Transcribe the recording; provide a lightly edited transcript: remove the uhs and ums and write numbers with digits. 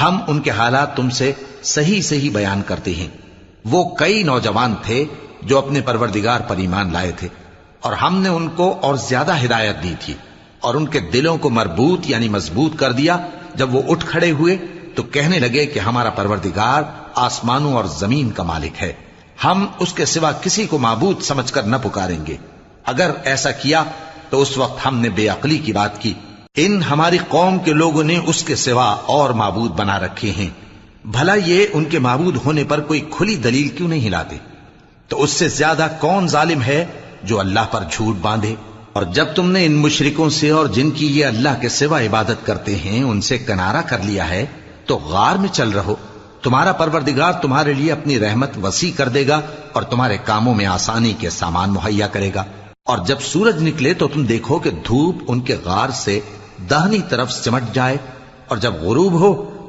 ہم ان کے حالات تم سے صحیح صحیح بیان کرتے ہیں۔ وہ کئی نوجوان تھے جو اپنے پروردگار پر ایمان لائے تھے، اور ہم نے ان کو اور زیادہ ہدایت دی تھی، اور ان کے دلوں کو مربوط یعنی مضبوط کر دیا۔ جب وہ اٹھ کھڑے ہوئے تو کہنے لگے کہ ہمارا پروردگار آسمانوں اور زمین کا مالک ہے، ہم اس کے سوا کسی کو معبود سمجھ کر نہ پکاریں گے۔ اگر ایسا کیا تو اس وقت ہم نے بے عقلی کی بات کی۔ ان ہماری قوم کے لوگوں نے اس کے سوا اور معبود بنا رکھے ہیں، بھلا یہ ان کے معبود ہونے پر کوئی کھلی دلیل کیوں نہیں ہلاتے؟ تو اس سے زیادہ کون ظالم ہے جو اللہ پر جھوٹ باندھے؟ اور جب تم نے ان مشرکوں سے اور جن کی یہ اللہ کے سوا عبادت کرتے ہیں ان سے کنارہ کر لیا ہے تو غار میں چل رہو، تمہارا پروردگار تمہارے لیے اپنی رحمت وسیع کر دے گا اور تمہارے کاموں میں آسانی کے سامان مہیا کرے گا۔ اور جب سورج نکلے تو تم دیکھو کہ دھوپ ان کے غار سے داہنی طرف سمٹ جائے، اور جب غروب ہو